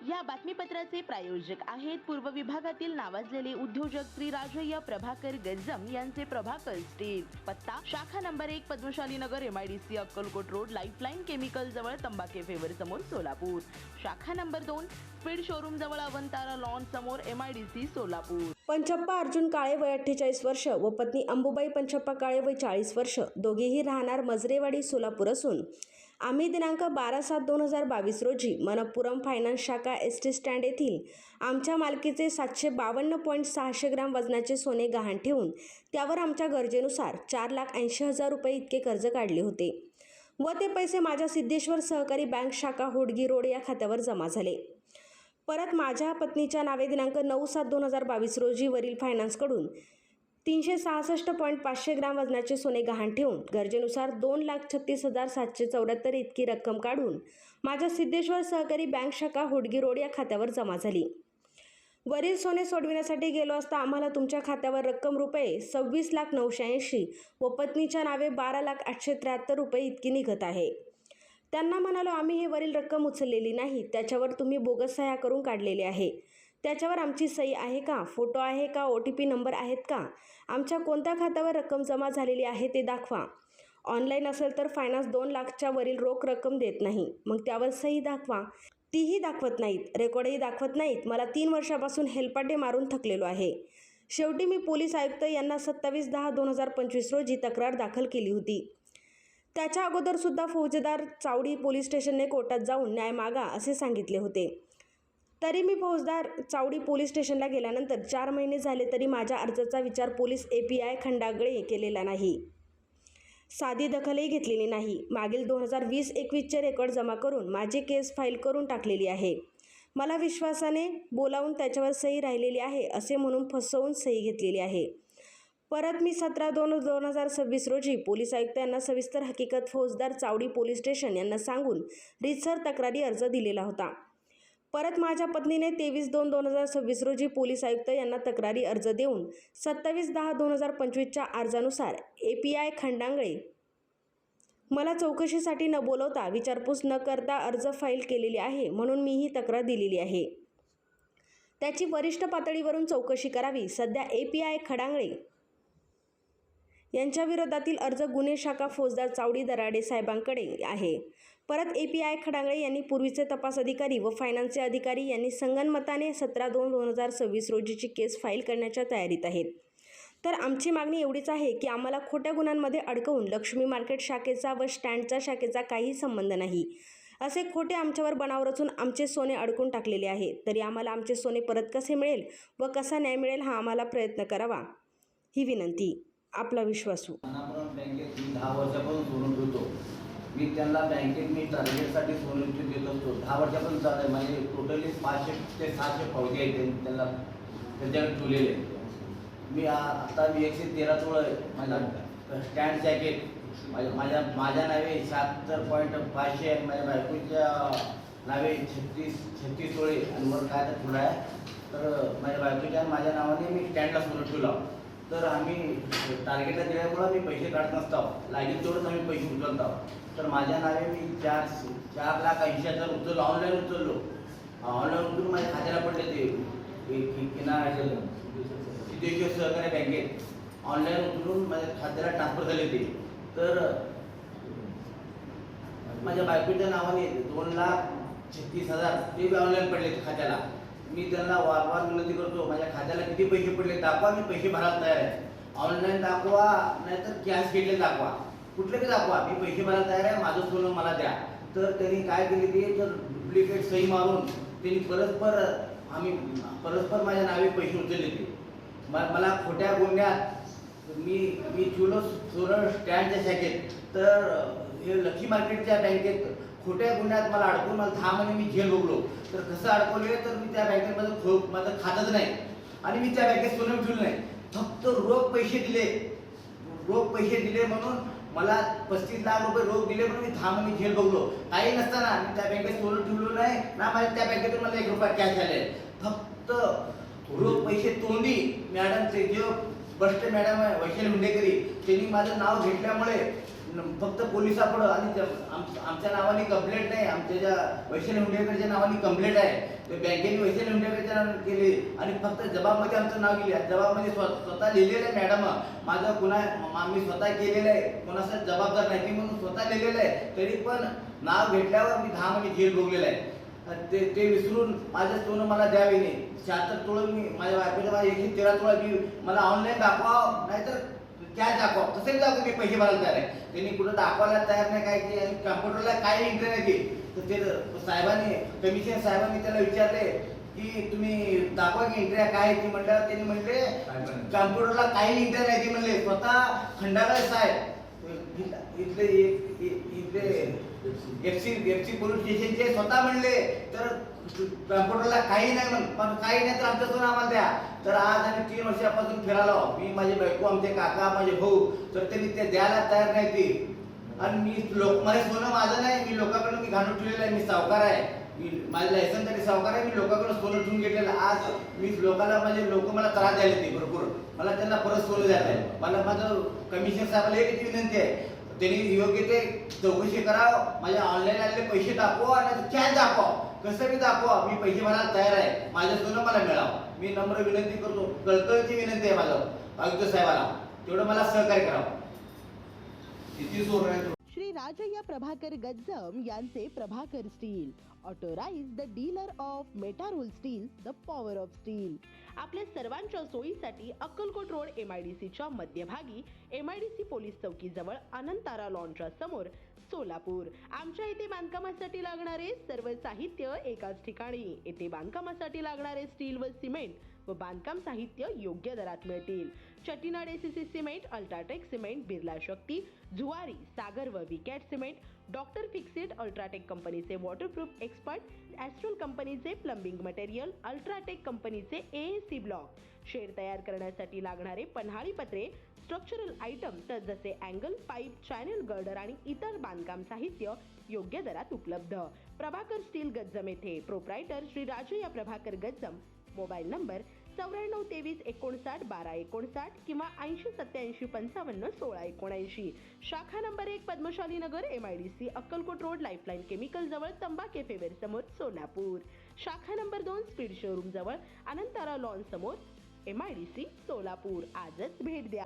या बातमीपत्राचे प्रायोजक आहेत पूर्व विभागातील नावाजलेले उद्योजक श्री राजय्य प्रभाकर गज्जम यांचे प्रभाकर स्टील। पत्ता शाखा नंबर 1 पद्मशाली नगर MIDC Akkalkot road lifeline chemical जवळ तंबाखे फेवर समोर सोलापूर। शाखा नंबर 2 स्पीड शोरूम जवळ अवंतारा लॉन समोर MIDC सोलापूर। पंचप्पा अर्जुन काळे वय 48 वर्ष व पत्नी अंबुबाई पंचप्पा काळे वय 40 वर्ष दोघेही राहणार मजरेवाडी सोलापूर असून आम्ही दिनांक 12/7/2022 रोजी मनप्पुरम फायनान्स शाखा ST स्टँड येथील आमच्या मालकीचे 752.600 ग्राम वजनाचे सोने गहाण ठेवून त्यावर आमच्या गरजेनुसार 4,80,000 रुपये इतके कर्ज काढले होते व ते पैसे माझ्या सिद्धेश्वर सहकारी बँक शाखा होडगी रोड या खात्यावर जमा झाले। परत माझ्या पत्नीच्या नावे दिनांक 9/7/2022 रोजी वरील फायनान्सकडून 366.500 ग्राम वजनाचे सोने गहाण ठेवून गरजेनुसार 2,36,774 इतकी रक्कम काढून माझ्या सिद्धेश्वर सहकारी बँक शाखा होडगी रोड या खात्यावर जमा झाली। वरील सोने सोडविण्यासाठी गेलो असता आम्हाला तुमच्या खात्यावर रक्कम रुपये 26,980 व पत्नीच्या नावे 12,873 रुपये इतकी निघत आहे। त्यांना म्हणालो आम्ही हे वरील रक्कम उचललेली नाही, त्याच्यावर तुम्ही बोगस सह्या करून काढलेले आहे, त्याच्यावर आमची सही आहे का, फोटो आहे का, OTP नंबर आहेत का, आमच्या कोणत्या खात्यावर रक्कम जमा झालेली आहे ते दाखवा। ऑनलाईन असेल तर फायनान्स 2 लाखच्या वरील रोख रक्कम देत नाही, मग त्यावर सही दाखवा, तीही दाखवत नाहीत, रेकॉर्डही दाखवत नाहीत। मला 3 वर्षापासून हेलपाटे मारून थकलेलो आहे। शेवटी मी पोलीस आयुक्त यांना 27/10/2025 रोजी तक्रार दाखल केली होती। त्याच्या अगोदर सुद्धा फौजदार चावडी पोलीस स्टेशनने कोर्टात जाऊन न्याय मागा असे सांगितले होते, तरी मी फौजदार चावडी पोलीस स्टेशनला गेल्यानंतर 4 महिने झाले तरी माझ्या अर्जाचा विचार पोलीस API खंडागळे केलेला नाही, साधी दखलही घेतलेली नाही। मागील 2020-21चे रेकॉर्ड जमा करून माझी केस फाईल करून टाकलेली आहे। मला विश्वासाने बोलावून त्याच्यावर सही राहिलेली आहे असे म्हणून फसवून सही घेतलेली आहे। परत मी 17/2/2026 रोजी पोलीस आयुक्त यांना सविस्तर हकीकत फौजदार चावडी पोलीस स्टेशन यांना सांगून रीतसर तक्रारी अर्ज दिलेला होता। परत माझ्या पत्नीने 23/2/2026 रोजी पोलीस आयुक्त यांना तक्रारी अर्ज देऊन 27/10/2025च्या अर्जानुसार API खंडांगळे मला चौकशीसाठी न बोलवता विचारपूस न करता अर्ज फाईल केलेली आहे म्हणून मी ही तक्रार दिलेली आहे। त्याची वरिष्ठ पातळीवरून चौकशी करावी। सध्या API खंडांगळे यांच्या विरोधातील अर्ज गुन्हे शाखा फौजदार चावडी दराडे साहेबांकडे आहे। परत API खंडांगळे यांनी पूर्वीचे तपास अधिकारी व फायनान्सचे अधिकारी यांनी संगनमताने 17/2/2026 रोजीची केस फाईल करण्याच्या तयारीत आहेत। तर आमची मागणी एवढीच आहे की आम्हाला खोट्या गुन्ह्यांमध्ये अडकवून लक्ष्मी मार्केट शाखेचा व स्टँडच्या शाखेचा काही संबंध नाही असे खोटे आमच्यावर बनाव रचून आमचे सोने अडकून टाकलेले आहे, तरी आम्हाला आमचे सोने परत कसे मिळेल व कसा न्याय मिळेल हा आम्हाला प्रयत्न करावा ही विनंती। आपला विश्वासू बँकेत 10 वर्षापासून सोनं ठेवतो मी, त्यांना बँकेत मी टार्गेटसाठी सोनं देत असतो। 10 वर्षापासून चालू आहे, म्हणजे टोटली 500 ते 600 पावती आहेत त्यांना त्यांच्याकडे ठेवलेले। मी आता 113 तोळ माझ्या स्टँड जॅकेट माझ्या नावे 76.500 आहे, माझ्या बायकोच्या नावे 36 तोळे आणि वर काय तर थोडं आहे, तर माझ्या बायकोच्या माझ्या नावाने मी स्टँडला सोनं ठेवलं। तर आम्ही टार्गेटला दिल्यामुळं मी पैसे काढत नसतो, लागेल तेवढंच आम्ही पैसे उचलत आहोत। तर माझ्या नावे मी 4,80,000 उचललो, ऑनलाईन उचललो, ऑनलाईन उचलून माझ्या खात्याला पडले ते सिद्धेश्वर सहकारी बँकेत ऑनलाईन उचलून माझ्या खात्याला ट्रान्सफर झाले ते। तर माझ्या बायकोच्या नावाने 2,36,000 ते बी ऑनलाईन पडले खात्याला। मी त्यांना वारंवार विनंती करतो, माझ्या खात्याला किती पैसे पडले दाखवा, मी पैसे भरायला तयार आहे। ऑनलाईन दाखवा नाहीतर कॅश घेतले दाखवा, कुठले बी दाखवा, मी पैसे भरायला तयार आहे, माझं सोनं मला द्या। तर त्यांनी काय केले ते, तर डुप्लिकेट सही मारून त्यांनी परस्पर माझ्या नावे पैसे उचलले ते। मला खोट्या गुन्ह्यात मी ठेवलं सोनं स्टँडच्या शाखेत, तर हे लक्ष्मी मार्केटच्या बँकेत खोट्या गुन्ह्यात मला अडकून मला 10 महिने मी जेल भोगलो। तर कसं अडकवले, तर मी त्या बँकेमध्ये माझं खातच नाही आणि मी त्या बँकेत सोनं ठेवलं नाही, फक्त रोख पैसे दिले म्हणून मला 35 लाख रुपये रोख दिले म्हणून मी 10 महिने जेल भोगलो। काही नसताना मी त्या बँकेत सोनं ठेवलं नाही ना, माझ्या त्या बँकेतून मला 1 रुपया कॅश आले, फक्त रोख पैसे तोंडी मॅडम ते जे बस्ट मॅडम आहे वैशाली हुंडेकरी त्यांनी माझं नाव घेतल्यामुळे फक्त पोलिसापुढं आणि आमच्या नावाने कंप्लेंट नाही, आमच्या ज्या वैशाली हुंडेकरच्या नावाने कंप्लेंट आहे, ते बँकेने वैशाली हुंडेकरच्या नावाने केली आणि फक्त जबाबमध्ये आमचं नाव गेले. जबाबमध्ये स्वतः लिहिलेलं आहे मॅडम, माझं मी स्वतः केलेलं आहे, कोणाचा जबाबदार नाही म्हणून स्वतः लिहिलेलं आहे. तरी पण नाव घेतल्यावर मी 10 महिने जेल भोगलेलं आहे. ते विसरून माझं सोनं मला द्यावे नाही. 76 तोळे मी माझ्या बायकोच्या माझ्या 113 तोळा मी मला ऑनलाईन दाखवा, नाहीतर कॅश दाखवा, कसे दाखवू मी पैसे भरायला तयार आहे. त्यांनी कुठं दाखवायला तयार नाही काय की, आणि कॉम्प्युटरला काय एंट्री नाही की. तर ते साहेबांनी कमिशनर साहेबांनी त्याला विचारले की तुम्ही दाखवा की एंट्री काय आहे ती. म्हटल्यावर त्यांनी म्हणले कॉम्प्युटरला काही एंट्री नाही ती. म्हणले स्वतः खंडागळ साहेब इथले एफसी पोलीस स्टेशनचे स्वतः म्हणले तर कॉम्प्युटरला काही नाही पण काही नाही तर आमचं सोनं आम्हाला द्या. तर आज आम्ही 3 वर्षापासून फिरालो, मी माझे बायको आमचे काका माझे भाऊ, तर त्यांनी ते द्यायला तयार नाही ते. आणि मी माझे सोनं माझं नाही, मी लोकांकडून मी घालून ठेवलेलं आहे. मी सावकार आहे, मी माझे लायसन तरी सावकार आहे, मी लोकांकडून सोनं ठेवून घेतलेलं. आज मी लोकांना म्हणजे लोक मला त्रास द्यायला ते भरपूर, मला त्यांना परत सोनं द्यायला आहे. मला माझं कमिशनर साहेबाला एक विनंती आहे, त्यांनी योग्य ते चौकशी करावं, माझ्या ऑनलाईन आलेले पैसे दाखवा आणि कॅश दाखवा, कसं बी दाखवा, मी पैसे भरायला तयार आहे, माझं सोनं मला मिळावं. मी नम्र विनंती करतो, कळकळीची विनंती आहे माझं आयुक्त साहेबाला, तेवढं मला सहकार्य करावं. किती सोनं आहे. श्री राजय्या प्रभाकर गज्जम यांचे Prabhakar steel, authorise the dealer of Metarol steel, the power of steel. आपल्या सर्वांच्या सोयीसाठी अक्कलकोट रोड MIDCच्या मध्यभागी MIDC पोलीस चौकीजवळ अनंतारा लॉनच्या समोर सोलापूर. आमच्या इथे बांधकामासाठी लागणारे सर्व साहित्य एकाच ठिकाणी. येथे बांधकामासाठी लागणारे स्टील व सिमेंट व बांधकाम साहित्य योग्य दरात मिळतील. Chettinad ACC cement, UltraTech cement, Birla Shakti, Zuari, Sagar व Vicat cement, doctor Fixit, UltraTech कंपनीचे वॉटरप्रूफ एक्सपर्ट, ॲस्ट्रोल कंपनीचे प्लंबिंग मटेरियल, अल्ट्राटेक कंपनीचे AAC ब्लॉक, शेड तयार करण्यासाठी लागणारे पन्हाळी पत्रे, स्ट्रक्चरल आयटम तर जसे अँगल, पाईप, चॅनल गर्डर आणि इतर बांधकाम साहित्य योग्य दरात उपलब्ध. प्रभाकर स्टील गज्जम येथे. Proprietor Shri Rajayya Prabhakar Gajjam. Mobile number 94 23 59 12 59 किंवा 80 87 55 16 79. शाखा नंबर 1 पद्मशाली नगर MIDC Akkalkot road lifeline chemical जवळ तंबा कॅफे वेर समोर सोलापूर. शाखा नंबर 2 स्पीड शोरूम जवळ अनंतारा लॉन समोर MIDC सोलापूर. आजच भेट द्या.